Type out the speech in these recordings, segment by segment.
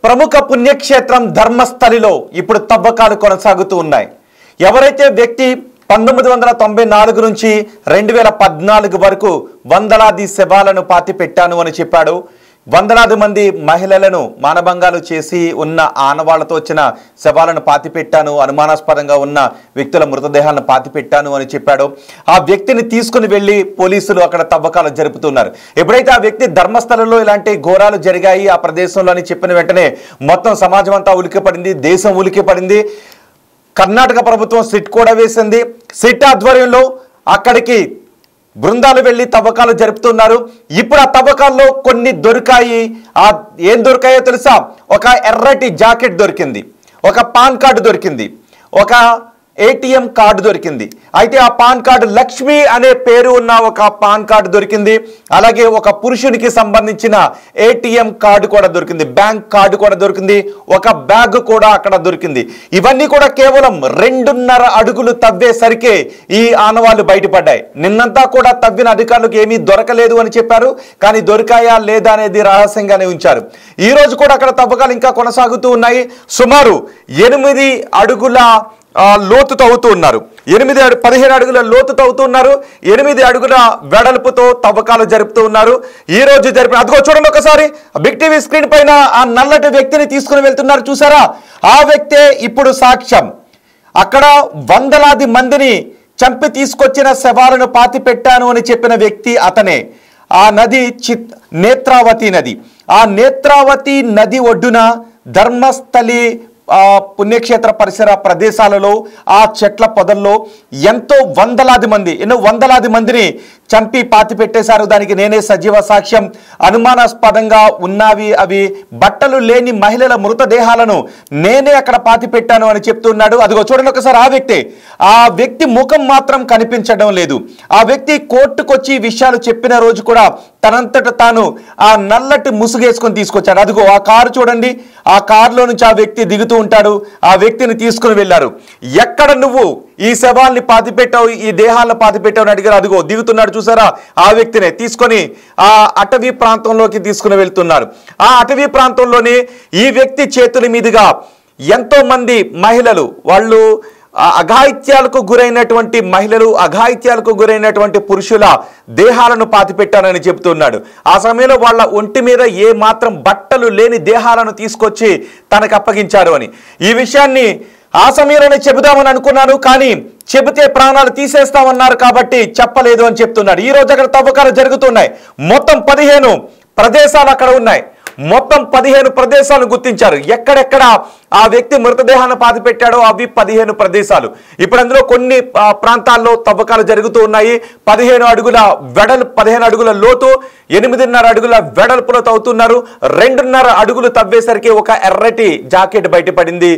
ప్రముఖ పుణ్యక్షేత్రం ధర్మస్థలిలో ఇప్పుడు తవ్వకాలు కొనసాగుతూ ఉన్నాయి. ఎవరైతే వ్యక్తి 1994 నుంచి 2014 వరకు వందలాది శవాలను పాతిపెట్టాను అని చెప్పాడు. వందలాది మంది మహిళలను మానభంగాలు చేసి ఉన్న ఆనవాళ్లతో వచ్చిన శవాలను పాతిపెట్టాను, అనుమానాస్పదంగా ఉన్న వ్యక్తుల మృతదేహాలను పాతిపెట్టాను అని చెప్పాడు. ఆ వ్యక్తిని తీసుకుని వెళ్ళి పోలీసులు అక్కడ తవ్వకాలు జరుపుతున్నారు. ఎప్పుడైతే ఆ వ్యక్తి ధర్మస్థలంలో ఇలాంటి ఘోరాలు జరిగాయి ఆ ప్రదేశంలో అని చెప్పిన వెంటనే మొత్తం సమాజం అంతా ఉలికిపడింది, దేశం ఉలికిపడింది. కర్ణాటక ప్రభుత్వం సిట్ కూడా వేసింది. సిట్ ఆధ్వర్యంలో అక్కడికి బృందాలు వెళ్ళి తవ్వకాలు జరుపుతున్నారు. ఇప్పుడు ఆ తవ్వకాల్లో కొన్ని దొరికాయి. ఏం దొరికాయో తెలుసా? ఒక ఎర్రటి జాకెట్ దొరికింది, ఒక పాన్ కార్డు దొరికింది, ఒక ఏటీఎం కార్డు దొరికింది. అయితే ఆ పాన్ కార్డు లక్ష్మి అనే పేరు ఉన్న ఒక పాన్ కార్డు దొరికింది. అలాగే ఒక పురుషునికి సంబంధించిన ఏటీఎం కార్డు కూడా దొరికింది, బ్యాంక్ కార్డు కూడా దొరికింది, ఒక బ్యాగ్ కూడా అక్కడ దొరికింది. ఇవన్నీ కూడా కేవలం 2.5 అడుగులు తవ్వేసరికే ఈ ఆనవాళ్లు బయటపడ్డాయి. నిన్నంతా కూడా తవ్విన అధికారులకు ఏమీ దొరకలేదు అని చెప్పారు. కానీ దొరికాయా లేదా అనేది రహస్యంగానే ఉంచారు. ఈ రోజు కూడా అక్కడ తవ్వకాలు ఇంకా కొనసాగుతూ ఉన్నాయి. సుమారు 8 అడుగుల లోతు తవ్వుతూ ఉన్నారు. 15 అడుగుల లోతు తవ్వుతూ ఉన్నారు. 8 అడుగుల వెడల్పుతో తవ్వకాలు జరుపుతూ ఉన్నారు. ఈ రోజు జరిపిన అదిగో చూడండి ఒకసారి బిగ్ టీవీ స్క్రీన్ పైన ఆ నల్లటి వ్యక్తిని తీసుకుని వెళ్తున్నారు, చూసారా? ఆ వ్యక్తే ఇప్పుడు సాక్ష్యం. అక్కడ వందలాది మందిని చంపి తీసుకొచ్చిన శవాలను పాతి పెట్టాను అని చెప్పిన వ్యక్తి అతనే. ఆ నది నేత్రావతి నది. ఆ నేత్రావతి నది ఒడ్డున ధర్మస్థలి పుణ్యక్షేత్ర పరిసర ప్రదేశాలలో ఆ చెట్ల పొదల్లో ఎంతో వందలాది మందిని చంపి పాతి పెట్టేశారు. దానికి నేనే సజీవ సాక్ష్యం. అనుమానాస్పదంగా ఉన్నవి అవి బట్టలు లేని మహిళల మృతదేహాలను నేనే అక్కడ పాతి పెట్టాను అని చెప్తున్నాడు. అదిగో చూడండి ఒకసారి ఆ వ్యక్తి ముఖం మాత్రం కనిపించడం లేదు. ఆ వ్యక్తి కోర్టుకొచ్చి విషయాలు చెప్పిన రోజు కూడా తనంతట తాను ఆ నల్లటి ముసుగేసుకొని తీసుకొచ్చాడు. అదిగో ఆ కారు చూడండి, ఆ కారులో నుంచి ఆ వ్యక్తి దిగుతూ ఉంటాడు. ఆ వ్యక్తిని తీసుకుని వెళ్ళారు. ఎక్కడ నువ్వు ఈ శవాల్ని పాతిపెట్టావు, ఈ దేహాలను పాతిపెట్టావు అని అడిగారు. అదిగో దిగుతున్నాడు, చూసారా? ఆ వ్యక్తినే తీసుకొని ఆ అటవీ ప్రాంతంలోకి తీసుకుని వెళ్తున్నారు. ఆ అటవీ ప్రాంతంలోనే ఈ వ్యక్తి చేతుల మీదుగా ఎంతో మంది మహిళలు, వాళ్ళు అఘాయిత్యాలకు గురైనటువంటి మహిళలు, అఘాయిత్యాలకు గురైనటువంటి పురుషుల దేహాలను పాతిపెట్టానని చెబుతున్నాడు. ఆ సమయంలో వాళ్ళ ఒంటి మీద ఏ మాత్రం బట్టలు లేని దేహాలను తీసుకొచ్చి తనకు అప్పగించారు అని. ఈ విషయాన్ని ఆ సమయంలోనే చెబుదామని అనుకున్నాను, కానీ చెబితే ప్రాణాలు తీసేస్తామన్నారు కాబట్టి చెప్పలేదు అని చెప్తున్నాడు. ఈ రోజు అక్కడ తవ్వకాలు జరుగుతున్నాయి. మొత్తం 15 ప్రదేశాలు అక్కడ ఉన్నాయి. మొత్తం 15 ప్రదేశాలను గుర్తించారు. ఎక్కడెక్కడ ఆ వ్యక్తి మృతదేహాన్ని పాతి పెట్టాడో అవి 15 ప్రదేశాలు. ఇప్పుడు అందులో కొన్ని ప్రాంతాల్లో తవ్వకాలు జరుగుతూ ఉన్నాయి. 15 అడుగుల వెడల్పు, 15 అడుగుల లోతు, 8.5 అడుగుల వెడల్పులో తవ్వుతున్నారు. 2.5 అడుగులు తవ్వేసరికి ఒక ఎర్రటి జాకెట్ బయటపడింది,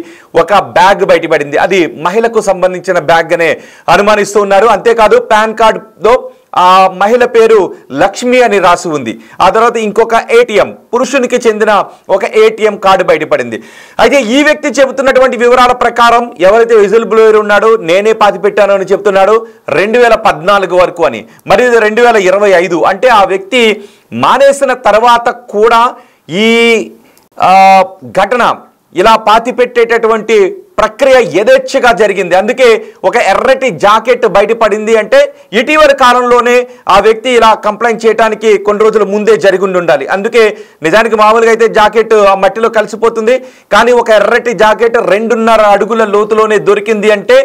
ఒక బ్యాగ్ బయటపడింది. అది మహిళకు సంబంధించిన బ్యాగ్ అనే అనుమానిస్తూ ఉన్నారు. అంతేకాదు పాన్ కార్డులో ఆ మహిళ పేరు లక్ష్మి అని రాసి ఉంది. ఆ తర్వాత ఇంకొక ఏటీఎం, పురుషునికి చెందిన ఒక ఏటీఎం కార్డు బయటపడింది. అయితే ఈ వ్యక్తి చెబుతున్నటువంటి వివరాల ప్రకారం ఎవరైతే విజిల్ బ్లోయర్ ఉన్నాడో నేనే పాతి పెట్టాను అని చెప్తున్నాడు 2014 వరకు అని. మరి 2025 అంటే ఆ వ్యక్తి మానేసిన తర్వాత కూడా ఈ ఘటన, ఇలా పాతి పెట్టేటటువంటి ప్రక్రియ యథేచ్ఛగా జరిగింది. అందుకే ఒక ఎర్రటి జాకెట్ బయటపడింది. అంటే ఇటీవల కాలంలోనే ఆ వ్యక్తి ఇలా కంప్లైంట్ చేయడానికి కొన్ని రోజుల ముందే జరిగి ఉండాలి. అందుకే నిజానికి మామూలుగా అయితే జాకెట్ ఆ మట్టిలో కలిసిపోతుంది, కానీ ఒక ఎర్రటి జాకెట్ 2.5 అడుగుల లోతులోనే దొరికింది. అంటే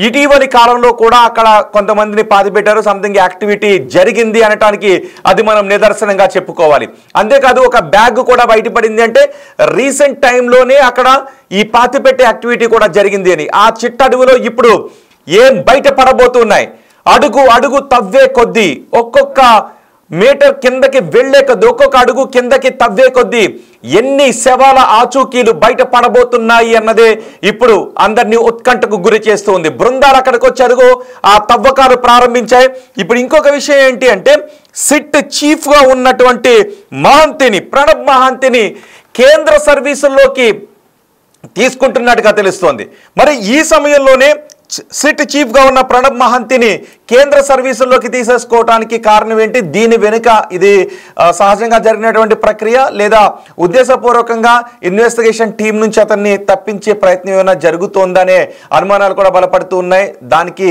ఇటీవలి కాలంలో కూడా అక్కడ కొంతమందిని పాతిపెట్టారు, సంథింగ్ యాక్టివిటీ జరిగింది అనటానికి అది మనం నిదర్శనంగా చెప్పుకోవాలి. అంతేకాదు ఒక బ్యాగ్ కూడా బయటపడింది. అంటే రీసెంట్ టైంలోనే అక్కడ ఈ పాతిపెట్టే యాక్టివిటీ కూడా జరిగింది అని. ఆ చిట్టడుగులో ఇప్పుడు ఏం బయట పడబోతున్నాయి? అడుగు అడుగు తవ్వే కొద్దీ, ఒక్కొక్క మీటర్ కిందకి వెళ్లే కొద్దీ, ఒక్కొక్క అడుగు కిందకి తవ్వే కొద్దీ ఎన్ని శవాల ఆచూకీలు బయట పడబోతున్నాయి అన్నదే ఇప్పుడు అందరినీ ఉత్కంఠకు గురి చేస్తూ ఉంది. బృందాలు అక్కడికి వచ్చి అడుగు ఆ తవ్వకాలు ప్రారంభించాయి. ఇప్పుడు ఇంకొక విషయం ఏంటి అంటే, సిట్ చీఫ్ గా ఉన్నటువంటి ప్రణబ్ మహాంతిని కేంద్ర సర్వీసుల్లోకి తీసుకుంటున్నట్టుగా తెలుస్తోంది. మరి ఈ సమయంలోనే సిట్ చీఫ్ గా ఉన్న ప్రణబ్ మహంతిని కేంద్ర సర్వీసుల్లోకి తీసేసుకోవడానికి కారణం ఏంటి? దీని వెనుక ఇది సహజంగా జరిగినటువంటి ప్రక్రియ లేదా ఉద్దేశపూర్వకంగా ఇన్వెస్టిగేషన్ టీం నుంచి అతన్ని తప్పించే ప్రయత్నం ఏమైనా జరుగుతోందనే అనుమానాలు కూడా బలపడుతూ ఉన్నాయి. దానికి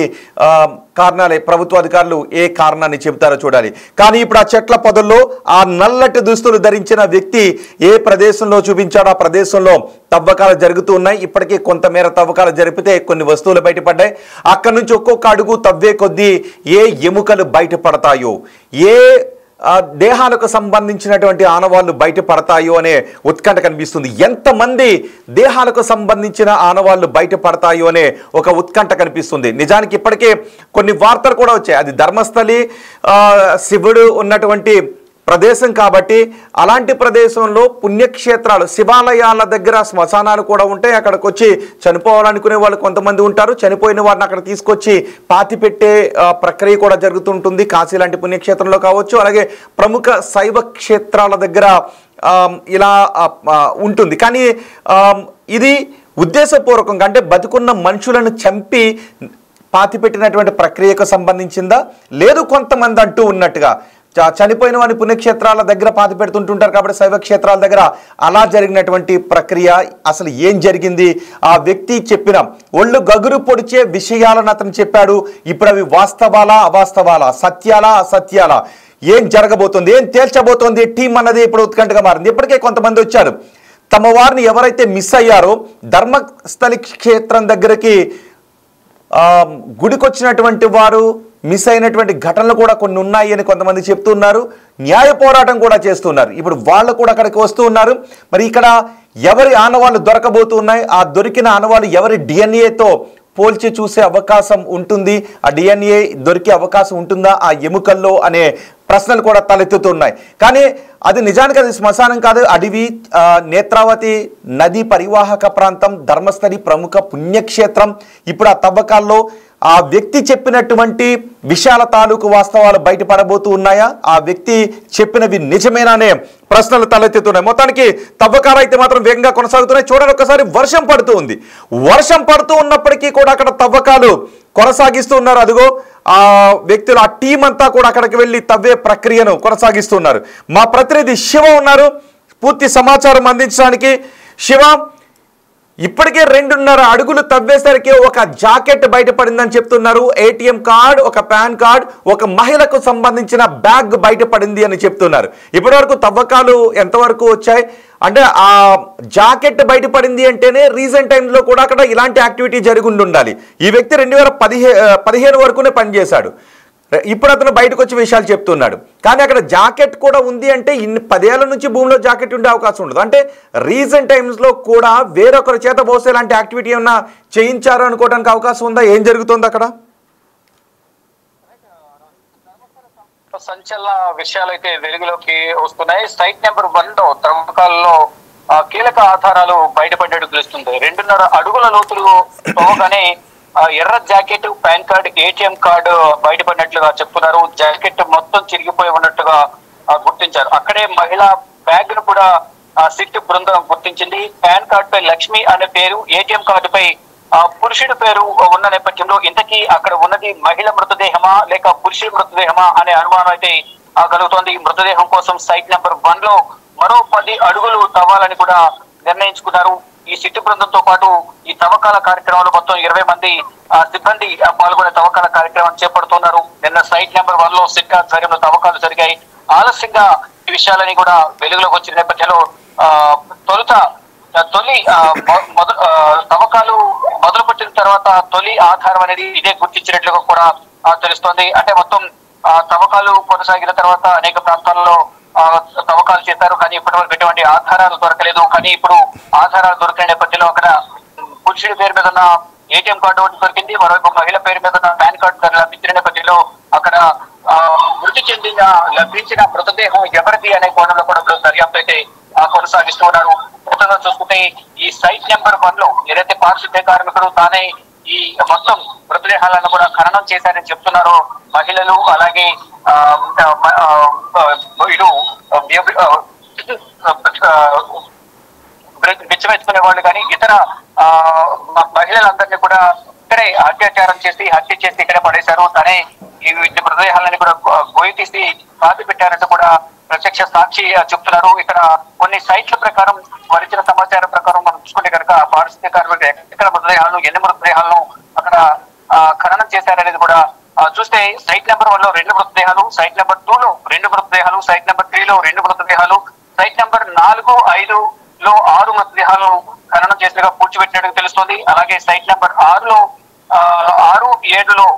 కారణాలే ప్రభుత్వ అధికారులు ఏ కారణాన్ని చెబుతారో చూడాలి. కానీ ఇప్పుడు ఆ చెట్ల పొదల్లో ఆ నల్లటి దుస్తులు ధరించిన వ్యక్తి ఏ ప్రదేశంలో చూపించాడో ఆ ప్రదేశంలో తవ్వకాలు జరుగుతూ ఉన్నాయి. ఇప్పటికీ కొంతమేర తవ్వకాలు జరిపితే కొన్ని వస్తువులు బయటపడ్డాయి. అక్కడి నుంచి ఒక్కొక్క అడుగు తవ్వే కొద్దీ ఏ ఎముకలు బయటపడతాయో, ఏ దేహాలకు సంబంధించినటువంటి ఆనవాళ్లు బయటపడతాయో అనే ఉత్కంఠ కనిపిస్తుంది. ఎంతమంది దేహాలకు సంబంధించిన ఆనవాళ్లు బయటపడతాయో అనే ఒక ఉత్కంఠ కనిపిస్తుంది. నిజానికి ఇప్పటికే కొన్ని వార్తలు కూడా వచ్చాయి. అది ధర్మస్థలి శివుడు ఉన్నటువంటి ప్రదేశం కాబట్టి అలాంటి ప్రదేశంలో పుణ్యక్షేత్రాలు, శివాలయాల దగ్గర శ్మశానాలు కూడా ఉంటాయి. అక్కడికి వచ్చి చనిపోవాలనుకునే వాళ్ళు కొంతమంది ఉంటారు. చనిపోయిన వారిని అక్కడ తీసుకొచ్చి పాతిపెట్టే ప్రక్రియ కూడా జరుగుతుంటుంది. కాశీ లాంటి పుణ్యక్షేత్రంలో కావచ్చు, అలాగే ప్రముఖ శైవ క్షేత్రాల దగ్గర ఇలా ఉంటుంది. కానీ ఇది ఉద్దేశపూర్వకంగా అంటే బతుకున్న మనుషులను చంపి పాతిపెట్టినటువంటి ప్రక్రియకు సంబంధించిందా? లేదు కొంతమంది అంటూ ఉన్నట్టుగా చనిపోయిన వారిని పుణ్యక్షేత్రాల దగ్గర పాతి పెడుతుంటుంటారు కాబట్టి శైవ క్షేత్రాల దగ్గర అలా జరిగినటువంటి ప్రక్రియ అసలు ఏం జరిగింది? ఆ వ్యక్తి చెప్పిన ఒళ్ళు గగురు పొడిచే విషయాలను అతను చెప్పాడు. ఇప్పుడు అవి వాస్తవాలా అవాస్తవాలా, సత్యాలా అసత్యాలా, ఏం జరగబోతుంది, ఏం తేల్చబోతోంది టీం అన్నది ఇప్పుడు ఉత్కంఠగా మారింది. ఇప్పటికే కొంతమంది వచ్చారు. తమ వారిని ఎవరైతే మిస్ అయ్యారో ధర్మస్థలి క్షేత్రం దగ్గరికి గుడికొచ్చినటువంటి వారు మిస్ అయినటువంటి ఘటనలు కూడా కొన్ని ఉన్నాయి అని కొంతమంది చెప్తున్నారు. న్యాయ పోరాటం కూడా చేస్తున్నారు. ఇప్పుడు వాళ్ళు కూడా అక్కడికి వస్తూ ఉన్నారు. మరి ఇక్కడ ఎవరి ఆనవాళ్ళు దొరకబోతున్నాయి? ఆ దొరికిన ఆనవాళ్ళు ఎవరి డిఎన్ఏతో పోల్చి చూసే అవకాశం ఉంటుంది? ఆ డిఎన్ఏ దొరికే అవకాశం ఉంటుందా ఆ ఎముకల్లో అనే ప్రశ్నలు కూడా తలెత్తుతున్నాయి. కానీ అది నిజానికి అది శ్మశానం కాదు, అడవి, నేత్రావతి నది పరివాహక ప్రాంతం, ధర్మస్థలి ప్రముఖ పుణ్యక్షేత్రం. ఇప్పుడు ఆ తవ్వకాల్లో ఆ వ్యక్తి చెప్పినటువంటి విషయాల తాలూకు వాస్తవాలు బయటపడబోతూ ఉన్నాయా? ఆ వ్యక్తి చెప్పినవి నిజమేనానే ప్రశ్నలు తలెత్తుతున్నాయి. మొత్తానికి తవ్వకాలు అయితే మాత్రం వేగంగా కొనసాగుతున్నాయి. చూడండి, ఒకసారి వర్షం పడుతూ ఉంది. వర్షం పడుతూ ఉన్నప్పటికీ కూడా అక్కడ తవ్వకాలు కొనసాగిస్తూ ఉన్నారు. అదిగో ఆ వ్యక్తులు, ఆ టీం అంతా కూడా అక్కడికి వెళ్ళి తవ్వే ప్రక్రియను కొనసాగిస్తున్నారు. మా ప్రతినిధి శివ ఉన్నారు పూర్తి సమాచారం అందించడానికి. శివ, ఇప్పటికే 2.5 అడుగులు తవ్వేసరికి ఒక జాకెట్ బయటపడిందని చెప్తున్నారు. ఏటీఎం కార్డ్, ఒక పాన్ కార్డ్, ఒక మహిళకు సంబంధించిన బ్యాగ్ బయటపడింది అని చెప్తున్నారు. ఇప్పటివరకు తవ్వకాలు ఎంతవరకు వచ్చాయి? అంటే ఆ జాకెట్ బయటపడింది అంటేనే రీసెంట్ టైంలో కూడా అక్కడ ఇలాంటి యాక్టివిటీ జరిగి ఉండాలి. ఈ వ్యక్తి 2015 వరకునే పనిచేశాడు. ఇప్పుడు అతను బయటకు వచ్చి విషయాలు చెప్తున్నాడు. కానీ అక్కడ జాకెట్ కూడా ఉంది అంటే 10 ఏళ్ల నుంచి భూమిలో జాకెట్ ఉండే అవకాశం ఉండదు. అంటే రీసెంట్ టైమ్స్లో కూడా వేరొకరి చేత పోసే లాంటి యాక్టివిటీ ఏమన్నా చేయించారు అనుకోవడానికి అవకాశం ఉందా? ఏం జరుగుతుంది అక్కడ? సంచలన విషయాలు అయితే వెలుగులోకి వస్తున్నాయి. సైట్ నెంబర్ 1 లో తవ్వకాలలో కీలక ఆధారాలు బయటపడ్డట్టు తెలుస్తుంది. 2.5 అడుగుల లోతులు తవ్వగానే ఎర్ర jacket, PAN card, ATM card బయటపడినట్లుగా చెప్తున్నారు. జాకెట్ మొత్తం చిరిగిపోయి ఉన్నట్టుగా గుర్తించారు. అక్కడే మహిళా బ్యాగ్ ను కూడా సిట్ బృందం గుర్తించింది. పాన్ కార్డ్ పై లక్ష్మి అనే పేరు, ఏటీఎం కార్డు పై పురుషుడి పేరు ఉన్న నేపథ్యంలో ఇంతకీ అక్కడ ఉన్నది మహిళ మృతదేహమా లేక పురుషుడి మృతదేహమా అనే అనుమానం అయితే కలుగుతోంది. మృతదేహం కోసం సైట్ నెంబర్ 1 లో మరో 10 అడుగులు తవ్వాలని కూడా నిర్ణయించుకున్నారు. ఈ సిట్టు బృందంతో పాటు ఈ తవ్వకాల కార్యక్రమంలో మొత్తం 20 మంది సిబ్బంది పాల్గొనే తవ్వకాల కార్యక్రమం చేపడుతున్నారు. నిన్న సైట్ నెంబర్ 1 లో సిట్ ఆధ్వర్యంలో తవ్వకాలు జరిగాయి. ఆలస్యంగా ఈ విషయాలని కూడా వెలుగులోకి వచ్చిన నేపథ్యంలో తొలి తవ్వకాలు మొదలుపెట్టిన తర్వాత తొలి ఆధారం అనేది ఇదే గుర్తించినట్లుగా కూడా తెలుస్తోంది. అంటే మొత్తం తవ్వకాలు కొనసాగిన తర్వాత అనేక ప్రాంతాల్లో తవ్వకాలు చేశారు. కానీ ఇప్పటి వరకు ఎటువంటి ఆధారాలు దొరకలేదు. కానీ ఇప్పుడు ఆధారాలు దొరికిన నేపథ్యంలో అక్కడ పురుషుడి పేరు మీద ఉన్న ఏటీఎం కార్డు ఒకటి దొరికింది. మరోవైపు మహిళ పేరు మీద ఉన్న పాన్ కార్డు లభించిన నేపథ్యంలో అక్కడ మృతి చెందిన లభించిన మృతదేహం ఎవరిది అనే కోణంలో కూడా దర్యాప్తు అయితే కొనసాగిస్తున్నారు. మొత్తంగా చూసుకుంటే ఈ సైట్ నెంబర్ 1 లో ఏదైతే పారిశుద్ధ్య కార్మికుడు తానే ఈ మొత్తం మృతదేహాలను కూడా ఖననం చేశారని చెప్తున్నారో మహిళలు, అలాగే ఇటు బిచ్చమెత్తుకునే వాళ్ళు కానీ ఇతర మహిళలందరినీ కూడా ఇక్కడే అత్యాచారం చేసి హత్య చేసి ఇక్కడే పడేశారు. తనే ఈ మృతదేహాలని కూడా గొయ్యి తీసి పాతి పెట్టారంటూ కూడా ప్రత్యక్ష సాక్షి చెప్తున్నారు. ఇక్కడ కొన్ని సైట్ల ప్రకారం వచ్చిన సమాచారం ప్రకారం మనం చూసుకుంటే కనుక పారిశుద్ధ్య కార్మికులు ఎక్కడ మృతదేహాలను ఎన్ని మృతదేహాలను అక్కడ ఖననం చేశారనేది కూడా చూస్తే సైట్ నెంబర్ 1 లో 2 మృతదేహాలు, సైట్ నెంబర్ 2 లో 2 మృతదేహాలు, సైట్ నెంబర్ 3 లో 2 మృతదేహాలు, సైట్ నెంబర్ 4, 5 లో 6 మృతదేహాలను ఖననం చేసినగా పూడ్చిపెట్టినట్టు తెలుస్తోంది. అలాగే సైట్ నెంబర్ 6 లో 6, 7 లో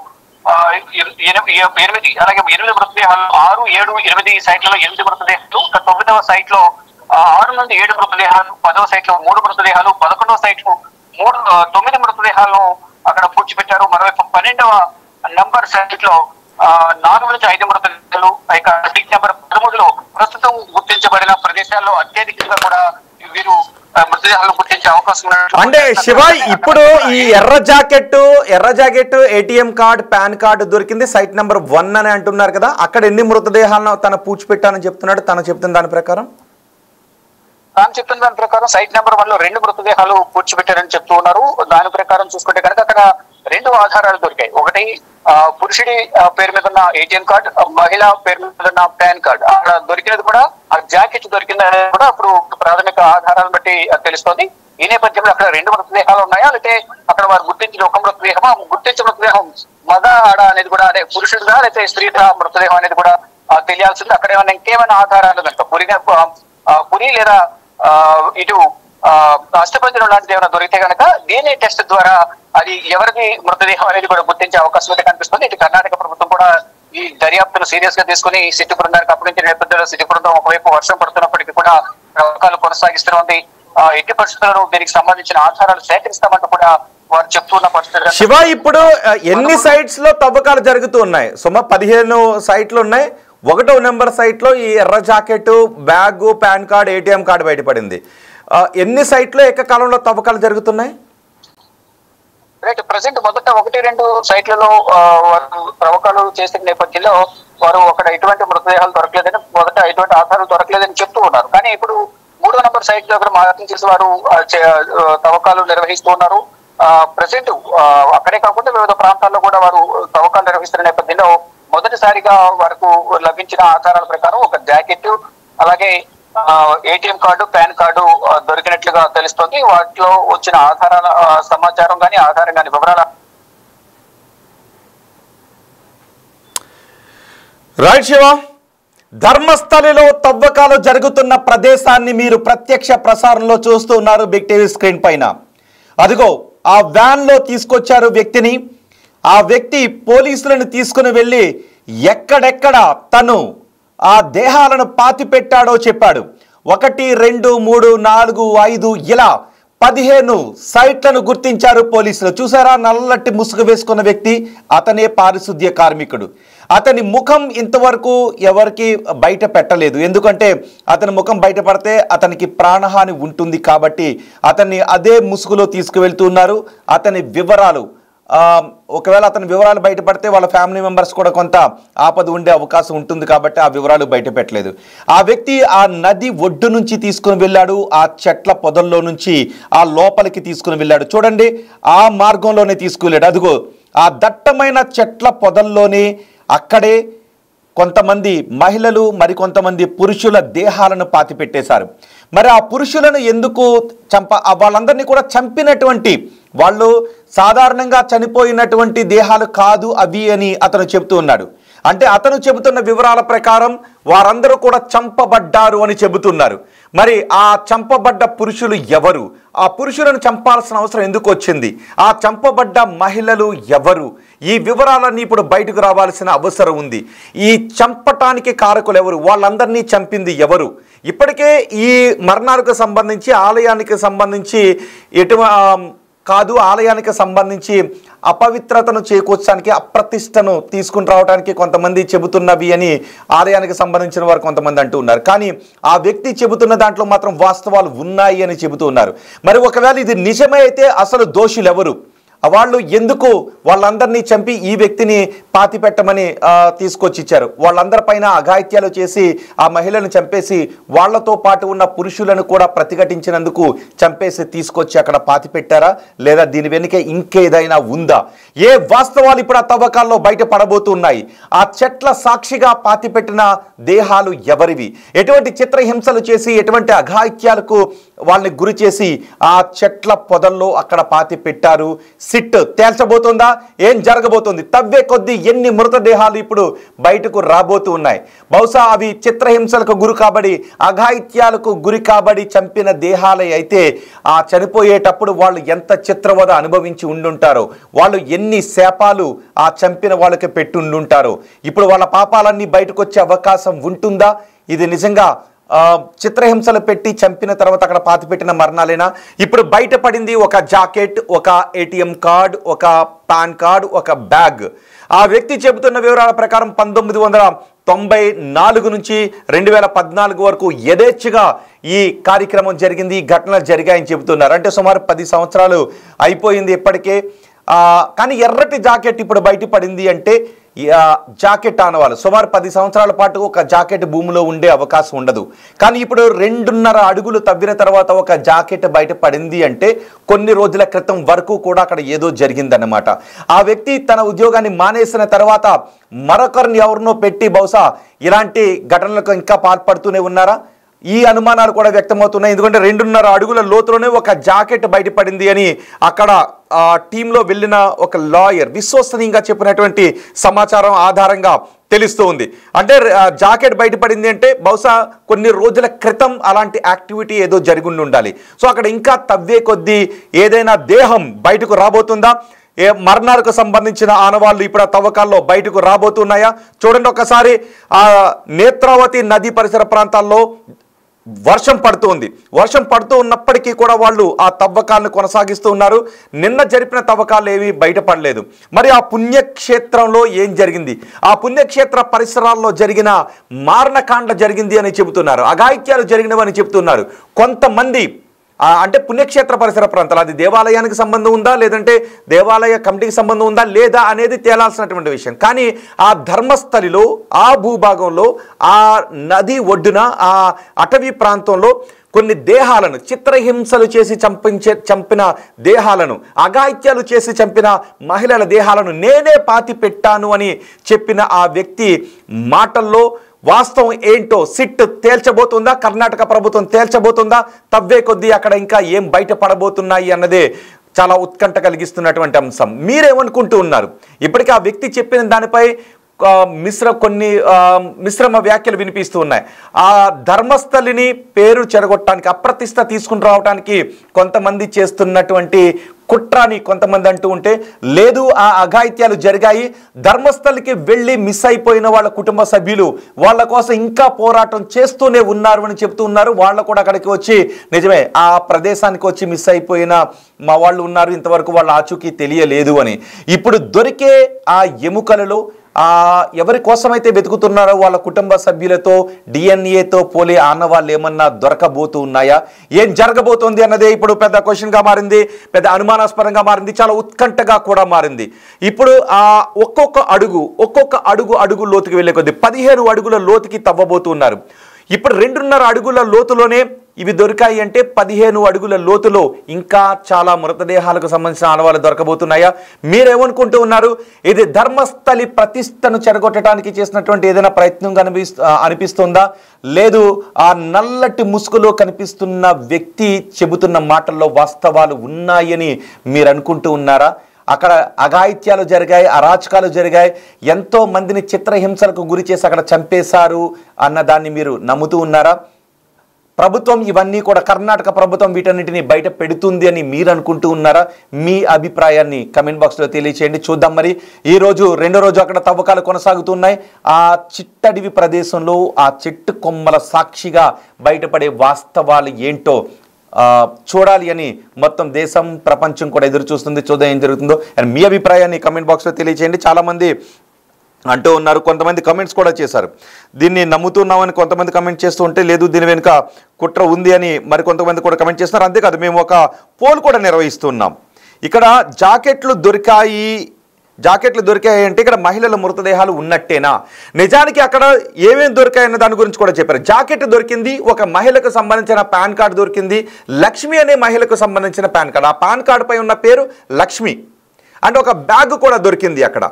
8, అలాగే 8 మృతదేహాలు, 6, 7, 8 సైట్లలో 8 మృతదేహాలు, 9వ సైట్ లో 6 నుండి 7 మృతదేహాలు, 10వ సైట్ లో 3 మృతదేహాలు, 11వ సైట్ లో 9 మృతదేహాలను అక్కడ పూడ్చిపెట్టారు. మరోవైపు 12వ నంబర్ సైట్ లో 4 నుంచి 5 మృతదేహాలు, ఇక సైట్ నెంబర్ 13లో ప్రస్తుతం గుర్తించబడిన ప్రదేశాల్లో అత్యధికంగా కూడా వీరు మృతదేహాలను గుర్తించే అవకాశం ఉన్నట్టు. అంటే శివ, ఇప్పుడు ఈ ఎర్ర jacket ATM card, pan card దొరికింది సైట్ నెంబర్ 1 అని అంటున్నారు కదా, అక్కడ ఎన్ని మృతదేహాలను తన పూడ్చిపెట్టానని చెప్తున్నాడు? తను చెప్తున్న దాని ప్రకారం సైట్ నెంబర్ 1 లో 2 మృతదేహాలు పూడ్చిపెట్టారని చెప్తూ ఉన్నారు. దాని ప్రకారం చూసుకుంటే కనుక అక్కడ 2 ఆధారాలు దొరికాయి. ఒకటి పురుషుడి పేరు మీద ఉన్న ఏటీఎం కార్డ్, మహిళ పేరు మీద ఉన్న పాన్ కార్డ్. అక్కడ దొరికినది కూడా ఆ జాకెట్ దొరికింది అనేది కూడా ఇప్పుడు ప్రాథమిక ఆధారాలను బట్టి తెలుస్తోంది. ఈ నేపథ్యంలో అక్కడ 2 మృతదేహాలు ఉన్నాయా, లేకపోతే అక్కడ వారు గుర్తించిన ఒక మృతదేహమా, గుర్తించిన మృతదేహం మగ ఆడ అనేది కూడా, అదే పురుషుడిగా లేకపోతే స్త్రీగా మృతదేహం అనేది కూడా తెలియాల్సింది. అక్కడ ఏమైనా ఇంకేమైనా ఆధారాలు కనుక పురి లేదా ఇటు అష్టపంజరం లాంటిది ఏమైనా దొరికితే కనుక DNA టెస్ట్ ద్వారా అది ఎవరిది మృతదేహం అనేది కూడా గుర్తించే అవకాశం అయితే కనిపిస్తుంది. ఇటు కర్ణాటక ప్రభుత్వం కూడా ఈ దర్యాప్తును సీరియస్ గా తీసుకుని సిట్టు బృందానికి అప్పగించిన నేపథ్యంలో సిట్టు బృందం ఒకవైపు వర్షం పడుతున్నప్పటికీ కూడా ప్రవర్తనలు కొనసాగిస్తుంది. ఎట్టి పరిస్థితుల్లో దీనికి సంబంధించిన ఆధారాలు సేకరిస్తామంటూ కూడా వారు చెప్తున్న పరిస్థితులు. శివ, ఇప్పుడు ఎన్ని సైట్స్ లో తవ్వకాలు జరుగుతూ ఉన్నాయి? సుమారు 15 సైట్లు ఉన్నాయి. 1వ నెంబర్ సైట్ లో ఈ ఎర్ర jacket, bag, pan card, ATM card బయటపడింది. ఎన్ని సైట్లో ఏకకాలంలో తవ్వకాలు జరుగుతున్నాయి? రైట్, ప్రజెంట్ మొదట 1-2 సైట్లలో వారు తవ్వకాలు చేసిన నేపథ్యంలో వారు అక్కడ ఎటువంటి మృతదేహాలు దొరకలేదని, మొదట ఎటువంటి ఆధారాలు దొరకలేదని చెప్తూ ఉన్నారు. కానీ ఇప్పుడు 3వ నంబర్ సైట్ దగ్గర మార్కింగ్ చేసి వారు తవ్వకాలు నిర్వహిస్తూ ఉన్నారు. ప్రజెంట్ అక్కడే కాకుండా వివిధ ప్రాంతాల్లో కూడా వారు తవ్వకాలు నిర్వహిస్తున్న నేపథ్యంలో మొదటిసారిగా వారికి లభించిన ఆధారాల ప్రకారం ఒక జాకెట్, అలాగే ఏటీఎం కార్డు, పాన్ కార్డు దొరికినట్లుగా తెలుస్తోంది. వాటిలో వచ్చిన ఆధారాల సమాచారం కానీ ఆధారం కానీ వివరాల. రైట్ శివ, ధర్మస్థలిలో తవ్వకాలు జరుగుతున్న ప్రదేశాన్ని మీరు ప్రత్యక్ష ప్రసారంలో చూస్తూ ఉన్నారు బిగ్ టీవీ స్క్రీన్ పైన. అదిగో ఆ వ్యాన్ లో తీసుకొచ్చారు వ్యక్తిని. ఆ వ్యక్తి పోలీసులను తీసుకుని వెళ్ళి ఎక్కడెక్కడ తను ఆ దేహాలను పాతి పెట్టాడో చెప్పాడు. 1, 2, 3, 4, 5 ఇలా 15 సైట్లను గుర్తించారు పోలీసులు. చూసారా, నల్లటి ముసుగు వేసుకున్న వ్యక్తి, అతనే పారిశుద్ధ్య కార్మికుడు. అతని ముఖం ఇంతవరకు ఎవరికి బయట పెట్టలేదు, ఎందుకంటే అతని ముఖం బయటపడితే అతనికి ప్రాణహాని ఉంటుంది కాబట్టి అతన్ని అదే ముసుగులో తీసుకువెళ్తున్నారు. అతని వివరాలు, ఒకవేళ అతని వివరాలు బయటపడితే వాళ్ళ ఫ్యామిలీ మెంబర్స్ కూడా కొంత ఆపద ఉండే అవకాశం ఉంటుంది కాబట్టి ఆ వివరాలు బయట పెట్టలేదు. ఆ వ్యక్తి ఆ నది ఒడ్డు నుంచి తీసుకుని వెళ్ళాడు, ఆ చెట్ల పొదల్లో నుంచి ఆ లోపలికి తీసుకుని వెళ్ళాడు. చూడండి, ఆ మార్గంలోనే తీసుకువెళ్ళాడు. అదిగో ఆ దట్టమైన చెట్ల పొదల్లోనే అక్కడే కొంతమంది మహిళలు, మరికొంతమంది పురుషుల దేహాలను పాతి పెట్టేశారు. మరి ఆ పురుషులను ఎందుకు వాళ్ళందరినీ కూడా చంపినటువంటి వాళ్ళు సాధారణంగా చనిపోయినటువంటి దేహాలు కాదు అవి అని అతను చెబుతూ ఉన్నాడు. అంటే అతను చెబుతున్న వివరాల ప్రకారం వారందరూ కూడా చంపబడ్డారు అని చెబుతున్నారు. మరి ఆ చంపబడ్డ పురుషులు ఎవరు? ఆ పురుషులను చంపాల్సిన అవసరం ఎందుకు వచ్చింది? ఆ చంపబడ్డ మహిళలు ఎవరు? ఈ వివరాలన్నీ ఇప్పుడు బయటకు రావాల్సిన అవసరం ఉంది. ఈ చంపటానికి కారకులు ఎవరు? వాళ్ళందరినీ చంపింది ఎవరు? ఇప్పటికే ఈ మరణాలకు సంబంధించి, ఆలయానికి సంబంధించి ఆలయానికి సంబంధించి అపవిత్రతను చేకూర్చడానికి, అప్రతిష్టను తీసుకుని రావడానికి కొంతమంది చెబుతున్నవి అని ఆలయానికి సంబంధించిన వారు కొంతమంది అంటూ ఉన్నారు. కానీ ఆ వ్యక్తి చెబుతున్న దాంట్లో మాత్రం వాస్తవాలు ఉన్నాయి అని చెబుతూ ఉన్నారు. మరి ఒకవేళ ఇది నిజమే అయితే అసలు దోషులు ఎవరు? వాళ్ళు ఎందుకు వాళ్ళందరినీ చంపి ఈ వ్యక్తిని పాతి పెట్టమని తీసుకొచ్చి ఇచ్చారు? వాళ్ళందరిపైన అఘాయిత్యాలు చేసి ఆ మహిళను చంపేసి వాళ్లతో పాటు ఉన్న పురుషులను కూడా ప్రతిఘటించినందుకు చంపేసి తీసుకొచ్చి అక్కడ పాతి పెట్టారా, లేదా దీని వెనుక ఇంకేదైనా ఉందా? ఏ వాస్తవాలు ఇప్పుడు ఆ తవ్వకాల్లో బయటపడబోతున్నాయి? ఆ చెట్ల సాక్షిగా పాతి పెట్టిన దేహాలు ఎవరివి? ఎటువంటి చిత్రహింసలు చేసి ఎటువంటి అఘాయిత్యాలకు వాళ్ళని గురి చేసి ఆ చెట్ల పొదల్లో అక్కడ పాతి పెట్టారు? సిట్ తేల్చబోతుందా? ఏం జరగబోతుంది? తవ్వే కొద్దీ ఎన్ని మృతదేహాలు ఇప్పుడు బయటకు రాబోతూ ఉన్నాయి? బహుశా అవి చిత్రహింసలకు గురి కాబడి అఘాయిత్యాలకు గురి కాబడి చంపిన దేహాలే అయితే ఆ చనిపోయేటప్పుడు వాళ్ళు ఎంత చిత్రవద అనుభవించి ఉండుంటారో, వాళ్ళు ఎన్ని శాపాలు ఆ చంపిన వాళ్ళకి పెట్టుండుంటారో, ఇప్పుడు వాళ్ళ పాపాలన్నీ బయటకు వచ్చే అవకాశం ఉంటుందా? ఇది నిజంగా చిత్రహింసలు పెట్టి చంపిన తర్వాత అక్కడ పాతి పెట్టిన మరణాలేనా? ఇప్పుడు బయటపడింది ఒక జాకెట్, ఒక ఏటీఎం కార్డ్, ఒక పాన్ కార్డ్, ఒక బ్యాగ్. ఆ వ్యక్తి చెబుతున్న వివరాల ప్రకారం 1994 నుంచి 2014 వరకు యథేచ్ఛగా ఈ కార్యక్రమం జరిగింది, ఈ ఘటనలు జరిగాయని చెబుతున్నారు. అంటే సుమారు 10 సంవత్సరాలు అయిపోయింది ఇప్పటికే. కానీ ఎర్రటి జాకెట్ ఇప్పుడు బయటపడింది అంటే జాకెట్ ఆనవాళ్ళు సుమారు 10 సంవత్సరాల పాటు ఒక జాకెట్ భూమిలో ఉండే అవకాశం ఉండదు. కానీ ఇప్పుడు 2.5 అడుగులు తవ్విన తర్వాత ఒక జాకెట్ బయటపడింది అంటే కొన్ని రోజుల క్రితం వరకు కూడా అక్కడ ఏదో జరిగిందన్నమాట. ఆ వ్యక్తి తన ఉద్యోగాన్ని మానేసిన తర్వాత మరొకరిని ఎవరినో పెట్టి బహుశా ఇలాంటి ఘటనలకు ఇంకా పాల్పడుతూనే ఉన్నారా? ఈ అనుమానాలు కూడా వ్యక్తమవుతున్నాయి. ఎందుకంటే 2.5 అడుగుల లోతులోనే ఒక జాకెట్ బయటపడింది అని అక్కడ టీంలో వెళ్ళిన ఒక లాయర్ విశ్వసనీయంగా చెప్పినటువంటి సమాచారం ఆధారంగా తెలుస్తూ ఉంది. అంటే జాకెట్ బయటపడింది అంటే బహుశా కొన్ని రోజుల క్రితం అలాంటి యాక్టివిటీ ఏదో జరిగి ఉండాలి. సో అక్కడ ఇంకా తవ్వే కొద్దీ ఏదైనా దేహం బయటకు రాబోతుందా? మరణాలకు సంబంధించిన ఆనవాళ్లు ఇప్పుడు ఆ తవ్వకాల్లో బయటకు రాబోతున్నాయా? చూడండి ఒకసారి. ఆ నేత్రావతి నది పరిసర ప్రాంతాల్లో వర్షం పడుతుంది. వర్షం పడుతూ ఉన్నప్పటికీ కూడా వాళ్ళు ఆ తవ్వకాలను కొనసాగిస్తూ ఉన్నారు. నిన్న జరిపిన తవ్వకాలు ఏవి బయటపడలేదు. మరి ఆ పుణ్యక్షేత్రంలో ఏం జరిగింది? ఆ పుణ్యక్షేత్ర పరిసరాల్లో జరిగిన మారణకాండ జరిగింది అని చెబుతున్నారు, అఘాయిత్యాలు జరిగినవని చెబుతున్నారు కొంతమంది. అంటే పుణ్యక్షేత్ర పరిసర ప్రాంతాలు, అది దేవాలయానికి సంబంధం ఉందా, లేదంటే దేవాలయ కమిటీకి సంబంధం ఉందా లేదా అనేది తేలాల్సినటువంటి విషయం. కానీ ఆ ధర్మస్థలిలో, ఆ భూభాగంలో, ఆ నది ఒడ్డున, ఆ అటవీ ప్రాంతంలో కొన్ని దేహాలను చిత్రహింసలు చేసి చంపిన దేహాలను, అఘాయిత్యాలు చేసి చంపిన మహిళల దేహాలను నేనే పాతి పెట్టాను అని చెప్పిన ఆ వ్యక్తి మాటల్లో వాస్తవం ఏంటో సిట్ తేల్చబోతుందా? కర్ణాటక ప్రభుత్వం తేల్చబోతుందా? తవ్వే కొద్దీ అక్కడ ఇంకా ఏం బయటపడబోతున్నాయి అన్నదే చాలా ఉత్కంఠ కలిగిస్తున్నటువంటి అంశం. మీరేమనుకుంటూ ఉన్నారు? ఇప్పటికీ ఆ వ్యక్తి చెప్పిన దానిపై కొన్ని మిశ్రమ వ్యాఖ్యలు వినిపిస్తూ ఉన్నాయి. ఆ ధర్మస్థలిని పేరు చెడగొట్టడానికి, అప్రతిష్ట తీసుకుని రావడానికి కొంతమంది చేస్తున్నటువంటి కుట్రాని కొంతమంది అంటూ ఉంటే, లేదు ఆ అఘాయిత్యాలు జరిగాయి, ధర్మస్థలికి వెళ్ళి మిస్ అయిపోయిన వాళ్ళ కుటుంబ సభ్యులు వాళ్ళ కోసం ఇంకా పోరాటం చేస్తూనే ఉన్నారు అని చెప్తూ ఉన్నారు. వాళ్ళు కూడా అక్కడికి వచ్చి నిజమే ఆ ప్రదేశానికి వచ్చి మిస్ అయిపోయిన మా వాళ్ళు ఉన్నారు, ఇంతవరకు వాళ్ళ ఆచూకీ తెలియలేదు అని. ఇప్పుడు దొరికే ఆ ఎముకలలో ఎవరి కోసమైతే వెతుకుతున్నారో వాళ్ళ కుటుంబ సభ్యులతో డిఎన్ఏతో పోలే ఆనవాళ్ళు ఏమన్నా దొరకబోతూ ఉన్నాయా? ఏం జరగబోతోంది అన్నదే ఇప్పుడు పెద్ద క్వశ్చన్గా మారింది, పెద్ద అనుమానాస్పదంగా మారింది, చాలా ఉత్కంఠగా కూడా మారింది. ఇప్పుడు ఒక్కొక్క అడుగు లోతుకి వెళ్ళే కొద్ది 15 అడుగుల లోతుకి తవ్వబోతున్నారు. ఇప్పుడు 2.5 అడుగుల లోతులోనే ఇవి దొరికాయి అంటే 15 అడుగుల లోతులో ఇంకా చాలా మృతదేహాలకు సంబంధించిన ఆనవాళ్ళు దొరకబోతున్నాయా? మీరేమనుకుంటూ ఉన్నారు? ఇది ధర్మస్థలి ప్రతిష్టను చెడగొట్టడానికి చేసినటువంటి ఏదైనా ప్రయత్నంగా అనిపిస్తుందా? లేదు ఆ నల్లటి ముసుగులో కనిపిస్తున్న వ్యక్తి చెబుతున్న మాటల్లో వాస్తవాలు ఉన్నాయని మీరు అనుకుంటూ ఉన్నారా? అక్కడ అఘాయిత్యాలు జరిగాయి, అరాచకాలు జరిగాయి, ఎంతో మందిని చిత్రహింసలకు గురి చేసి అక్కడ చంపేశారు అన్న దాన్ని మీరు నమ్ముతూ ఉన్నారా? ప్రభుత్వం ఇవన్నీ కూడా, కర్ణాటక ప్రభుత్వం వీటన్నిటిని బయట పెడుతుంది అని మీరు అనుకుంటూ ఉన్నారా? మీ అభిప్రాయాన్ని కమెంట్ బాక్స్లో తెలియచేయండి. చూద్దాం. మరి ఈరోజు 2వ రోజు అక్కడ తవ్వకాలు కొనసాగుతున్నాయి. ఆ చిట్టడివి ప్రదేశంలో ఆ చెట్టు కొమ్మల సాక్షిగా బయటపడే వాస్తవాలు ఏంటో చూడాలి అని మొత్తం దేశం, ప్రపంచం కూడా ఎదురు చూస్తుంది. చూద్దాం ఏం జరుగుతుందో. అండ్ మీ అభిప్రాయాన్ని కమెంట్ బాక్స్లో తెలియచేయండి. చాలామంది అంటూ ఉన్నారు, కొంతమంది కమెంట్స్ కూడా చేశారు, దీన్ని నమ్ముతున్నామని కొంతమంది కమెంట్ చేస్తూ ఉంటే, లేదు దీని వెనుక కుట్ర ఉంది అని మరి కొంతమంది కూడా కమెంట్ చేస్తున్నారు. అంతేకాదు, మేము ఒక పోల్ కూడా నిర్వహిస్తున్నాం. ఇక్కడ జాకెట్లు దొరికాయి అంటే ఇక్కడ మహిళల మృతదేహాలు ఉన్నట్టేనా? నిజానికి అక్కడ ఏమేమి దొరికాయన్న దాని గురించి కూడా చెప్పారు. జాకెట్ దొరికింది, ఒక మహిళకు సంబంధించిన పాన్ కార్డు దొరికింది, లక్ష్మి అనే మహిళకు సంబంధించిన పాన్ కార్డు. ఆ పాన్ కార్డు పై ఉన్న పేరు లక్ష్మి. అంటే ఒక బ్యాగ్ కూడా దొరికింది అక్కడ.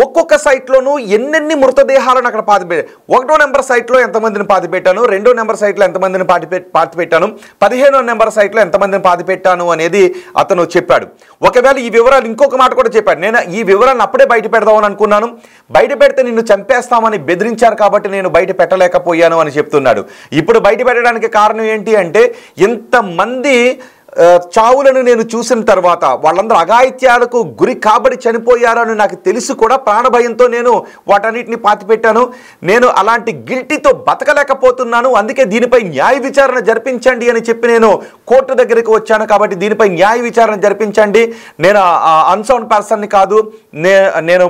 ఒక్కొక్క సైట్లోనూ ఎన్నెన్ని మృతదేహాలను అక్కడ పాతిపెట్టాను. 1వ నెంబర్ సైట్లో ఎంతమందిని పాతిపెట్టాను, 2వ నెంబర్ సైట్లో ఎంతమందిని పాతిపెట్టాను, 15వ నెంబర్ సైట్లో ఎంతమందిని పాతిపెట్టాను అనేది అతను చెప్పాడు. ఒకవేళ ఈ వివరాలు ఇంకొక మాట కూడా చెప్పాడు. నేను ఈ వివరాలను అప్పుడే బయట పెడదామని అనుకున్నాను, బయట పెడితే నిన్ను చంపేస్తామని బెదిరించారు కాబట్టి నేను బయట పెట్టలేకపోయాను అని చెప్తున్నాడు. ఇప్పుడు బయట పెట్టడానికి కారణం ఏంటి అంటే, ఇంతమంది చావులను నేను చూసిన తర్వాత వాళ్ళందరూ అఘాయిత్యాలకు గురి కాబడి చనిపోయారని నాకు తెలిసి కూడా ప్రాణభయంతో నేను వాటన్నిటిని పాతిపెట్టాను. నేను అలాంటి గిల్టీతో బతకలేకపోతున్నాను, అందుకే దీనిపై న్యాయ విచారణ జరిపించండి అని చెప్పి నేను కోర్టు దగ్గరికి వచ్చాను. కాబట్టి దీనిపై న్యాయ విచారణ జరిపించండి. నేను అన్సౌండ్ పర్సన్ని కాదు, నేను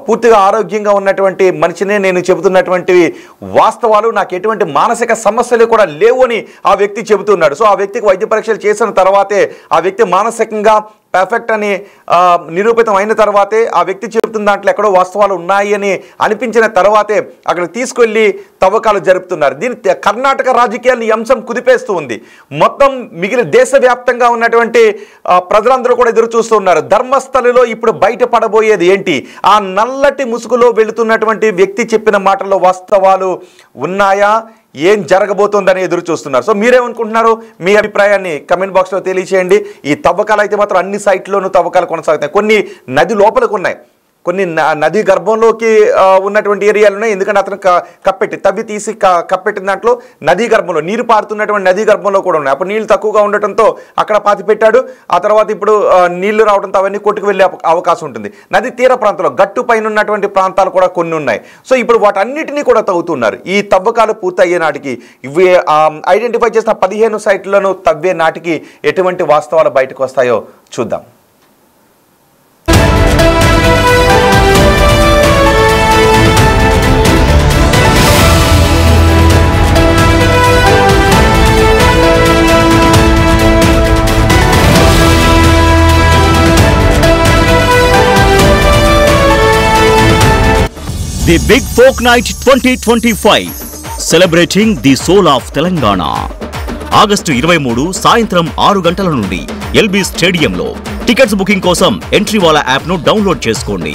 పూర్తిగా ఆరోగ్యంగా ఉన్నటువంటి మనిషినే, నేను చెబుతున్నటువంటి వాస్తవాలు, నాకు ఎటువంటి మానసిక సమస్యలు కూడా లేవు అని ఆ వ్యక్తి చెబుతున్నాడు. సో ఆ వ్యక్తికి వైద్య పరీక్షలు చేసిన తర్వాతే ఆ వ్యక్తి మానసికంగా పర్ఫెక్ట్ అని నిరూపితం అయిన తర్వాతే, ఆ వ్యక్తి చెబుతున్న దాంట్లో ఎక్కడో వాస్తవాలు ఉన్నాయి అని అనిపించిన తర్వాతే అక్కడ తీసుకెళ్లి తవ్వకాలు జరుపుతున్నారు. దీని కర్ణాటక రాజకీయాలను ఈ అంశం కుదిపేస్తూ ఉంది. మొత్తం మిగిలిన దేశవ్యాప్తంగా ఉన్నటువంటి ప్రజలందరూ కూడా ఎదురు చూస్తూ ఉన్నారు. ధర్మస్థలిలో ఇప్పుడు బయటపడబోయేది ఏంటి? ఆ నల్లటి ముసుగులో వెళుతున్నటువంటి వ్యక్తి చెప్పిన మాటల్లో వాస్తవాలు ఉన్నాయా, ఏం జరగబోతుందని ఎదురు చూస్తున్నారు. సో మీరేమనుకుంటున్నారు? మీ అభిప్రాయాన్ని కమెంట్ బాక్స్లో తెలియచేయండి. ఈ తవ్వకాలు అయితే మాత్రం అన్ని సైట్లోనూ తవ్వకాలు కొనసాగుతాయి. కొన్ని నది లోపలికి ఉన్నాయి, కొన్ని నది గర్భంలోకి ఉన్నటువంటి ఏరియాలు ఉన్నాయి. ఎందుకంటే అతను తవ్వి తీసి కప్పెట్టిన దాంట్లో నదీ గర్భంలో, నీరు పారుతున్నటువంటి నదీ గర్భంలో కూడా ఉన్నాయి. అప్పుడు నీళ్లు తక్కువగా ఉండటంతో అక్కడ పాతి పెట్టాడు. ఆ తర్వాత ఇప్పుడు నీళ్లు రావడంతో అవన్నీ కొట్టుకు వెళ్ళే అవకాశం ఉంటుంది. నది తీర ప్రాంతంలో గట్టు పైన ఉన్నటువంటి ప్రాంతాలు కూడా కొన్ని ఉన్నాయి. సో ఇప్పుడు వాటన్నిటినీ కూడా తవ్వుతున్నారు. ఈ తవ్వకాలు పూర్తయ్యే నాటికి, ఇవి ఐడెంటిఫై చేసిన 15 సైట్లను తవ్వే నాటికి ఎటువంటి వాస్తవాలు బయటకు వస్తాయో చూద్దాం. The Big Folk Night 2025 celebrating the soul of Telangana. August 23 సాయంత్రం 6 గంటల నుండి ఎల్బీ స్టేడియంలో. టికెట్స్ బుకింగ్ కోసం ఎంట్రీ వాలా యాప్ను డౌన్లోడ్ చేసుకోండి.